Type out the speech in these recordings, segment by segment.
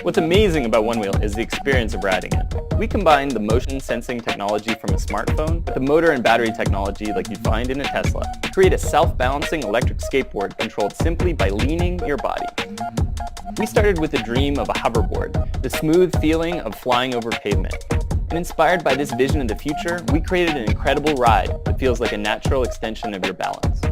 What's amazing about One Wheel is the experience of riding it. We combine the motion sensing technology from a smartphone with the motor and battery technology like you'd find in a Tesla to create a self-balancing electric skateboard controlled simply by leaning your body. We started with the dream of a hoverboard, the smooth feeling of flying over pavement. And inspired by this vision of the future, we created an incredible ride that feels like a natural extension of your balance.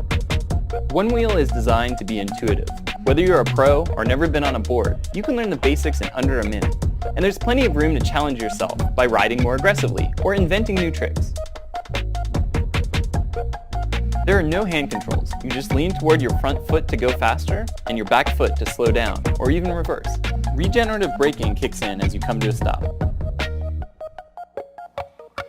One Wheel is designed to be intuitive. Whether you're a pro or never been on a board, you can learn the basics in under a minute. And there's plenty of room to challenge yourself by riding more aggressively or inventing new tricks. There are no hand controls. You just lean toward your front foot to go faster and your back foot to slow down, or even reverse. Regenerative braking kicks in as you come to a stop.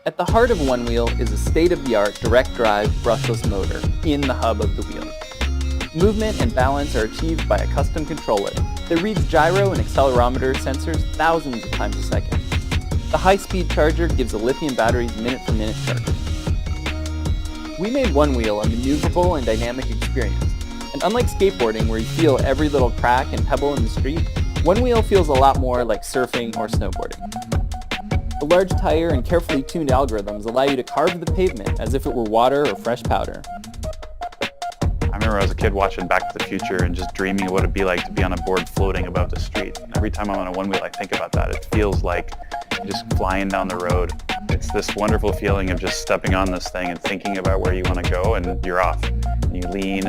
At the heart of One Wheel is a state-of-the-art direct drive brushless motor in the hub of the wheel. Movement and balance are achieved by a custom controller that reads gyro and accelerometer sensors thousands of times a second. The high-speed charger gives the lithium batteries minute-for-minute charging. We made One Wheel a maneuverable and dynamic experience, and unlike skateboarding where you feel every little crack and pebble in the street, One Wheel feels a lot more like surfing or snowboarding. The large tire and carefully tuned algorithms allow you to carve the pavement as if it were water or fresh powder. I remember as a kid watching Back to the Future and just dreaming of what it'd be like to be on a board floating above the street. Every time I'm on a One Wheel, I think about that. It feels like you're just flying down the road. It's this wonderful feeling of just stepping on this thing and thinking about where you want to go, and you're off. And you lean,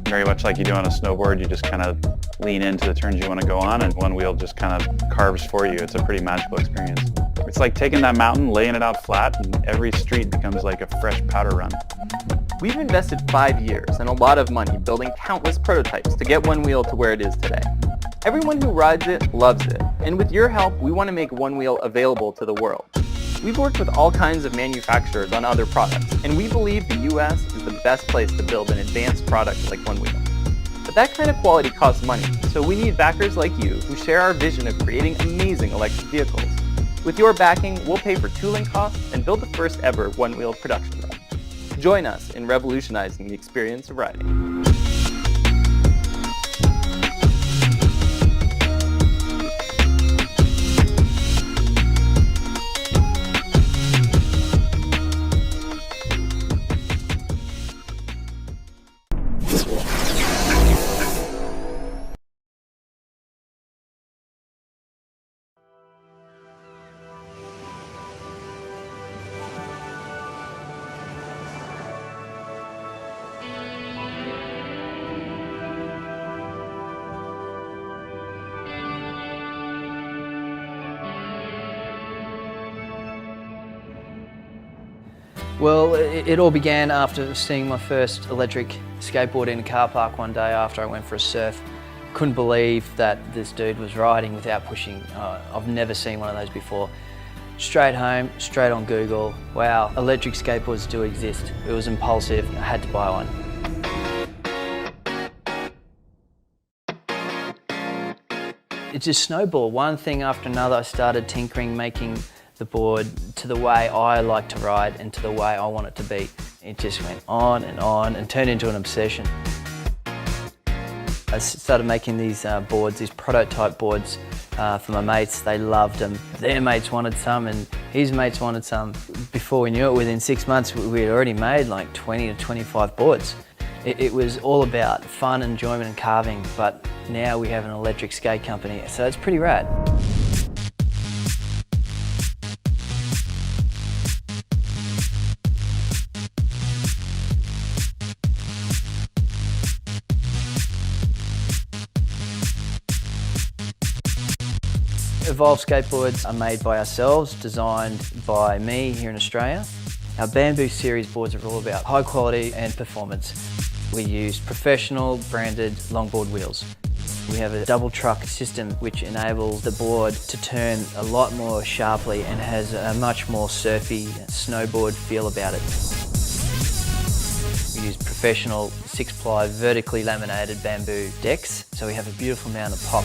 very much like you do on a snowboard. You just kind of lean into the turns you want to go on, and One Wheel just kind of carves for you. It's a pretty magical experience. It's like taking that mountain, laying it out flat, and every street becomes like a fresh powder run. We've invested 5 years and a lot of money building countless prototypes to get One Wheel to where it is today. Everyone who rides it loves it, and with your help, we want to make One Wheel available to the world. We've worked with all kinds of manufacturers on other products, and we believe the US is the best place to build an advanced product like One Wheel. But that kind of quality costs money, so we need backers like you who share our vision of creating amazing electric vehicles. With your backing, we'll pay for tooling costs and build the first ever One Wheel production run. Join us in revolutionizing the experience of riding. Well, it all began after seeing my first electric skateboard in a car park one day after I went for a surf. Couldn't believe that this dude was riding without pushing. I've never seen one of those before. Straight home, straight on Google. Wow, electric skateboards do exist. It was impulsive, I had to buy one. It just snowballed. One thing after another, I started tinkering, making the board to the way I like to ride and to the way I want it to be. It just went on and turned into an obsession. I started making these boards, these prototype boards for my mates. They loved them. Their mates wanted some and his mates wanted some. Before we knew it, within 6 months, we had already made like 20 to 25 boards. It was all about fun, enjoyment and carving, but now we have an electric skate company, so it's pretty rad. Evolve skateboards are made by ourselves, designed by me here in Australia. Our Bamboo series boards are all about high quality and performance. We use professional branded longboard wheels. We have a double truck system which enables the board to turn a lot more sharply and has a much more surfy snowboard feel about it. We use professional 6-ply vertically laminated bamboo decks, so we have a beautiful amount of pop.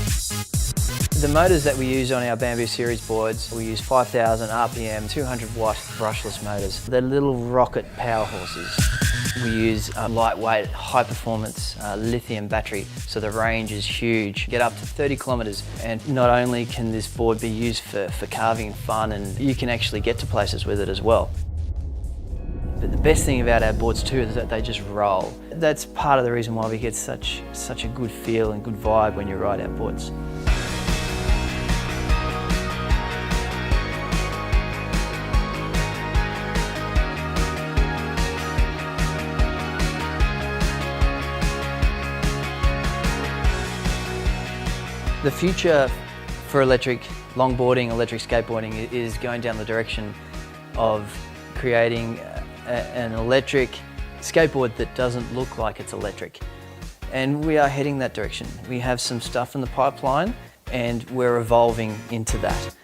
The motors that we use on our Bamboo series boards, we use 5,000 RPM, 200 watt brushless motors. They're little rocket power horses. We use a lightweight, high-performance lithium battery, so the range is huge, get up to 30 kilometres. And not only can this board be used for carving and fun, and you can actually get to places with it as well. But the best thing about our boards too is that they just roll. That's part of the reason why we get such a good feel and good vibe when you ride our boards. The future for electric longboarding, electric skateboarding is going down the direction of creating an electric skateboard that doesn't look like it's electric. And we are heading that direction. We have some stuff in the pipeline and we're evolving into that.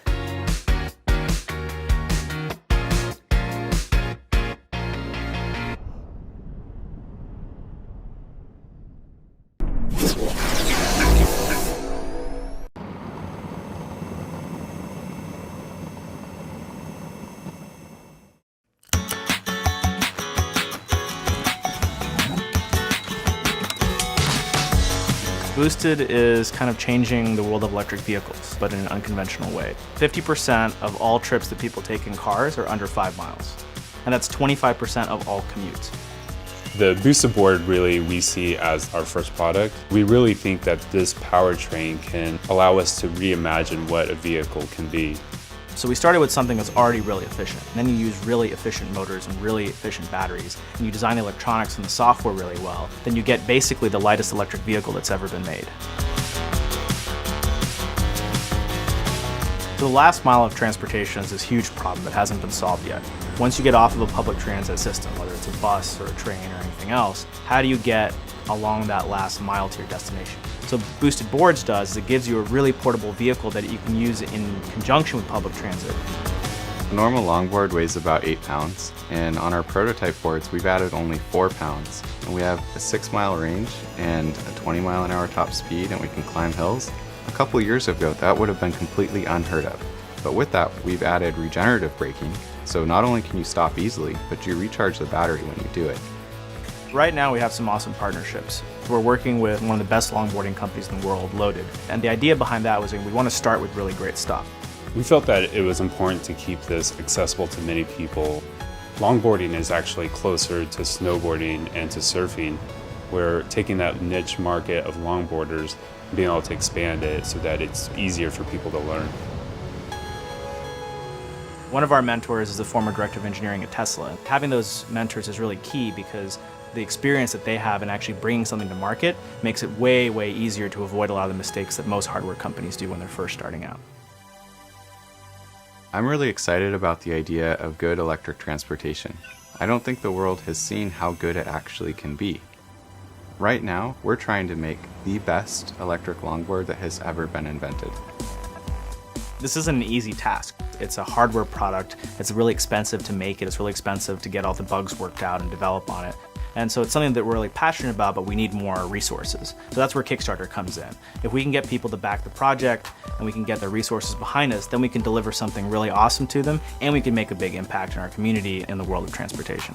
Boosted is kind of changing the world of electric vehicles, but in an unconventional way. 50% of all trips that people take in cars are under 5 miles, and that's 25% of all commutes. The Boosted board really we see as our first product. We really think that this powertrain can allow us to reimagine what a vehicle can be. So we started with something that's already really efficient. And then you use really efficient motors and really efficient batteries, and you design the electronics and the software really well. Then you get basically the lightest electric vehicle that's ever been made. So the last mile of transportation is this huge problem that hasn't been solved yet. Once you get off of a public transit system, whether it's a bus or a train or anything else, how do you get along that last mile to your destination? So Boosted Boards does is it gives you a really portable vehicle that you can use in conjunction with public transit. A normal longboard weighs about 8 pounds, and on our prototype boards we've added only 4 pounds. And we have a 6-mile range and a 20-mile-an-hour top speed, and we can climb hills. A couple years ago that would have been completely unheard of. But with that we've added regenerative braking, so not only can you stop easily, but you recharge the battery when you do it. Right now we have some awesome partnerships. We're working with one of the best longboarding companies in the world, Loaded. And the idea behind that was we want to start with really great stuff. We felt that it was important to keep this accessible to many people. Longboarding is actually closer to snowboarding and to surfing. We're taking that niche market of longboarders and being able to expand it so that it's easier for people to learn. One of our mentors is the former director of engineering at Tesla. Having those mentors is really key because the experience that they have in actually bringing something to market makes it way, way easier to avoid a lot of the mistakes that most hardware companies do when they're first starting out. I'm really excited about the idea of good electric transportation. I don't think the world has seen how good it actually can be. Right now, we're trying to make the best electric longboard that has ever been invented. This isn't an easy task. It's a hardware product. It's really expensive to make it. It's really expensive to get all the bugs worked out and develop on it. And so it's something that we're really passionate about, but we need more resources. So that's where Kickstarter comes in. If we can get people to back the project and we can get the resources behind us, then we can deliver something really awesome to them and we can make a big impact in our community in the world of transportation.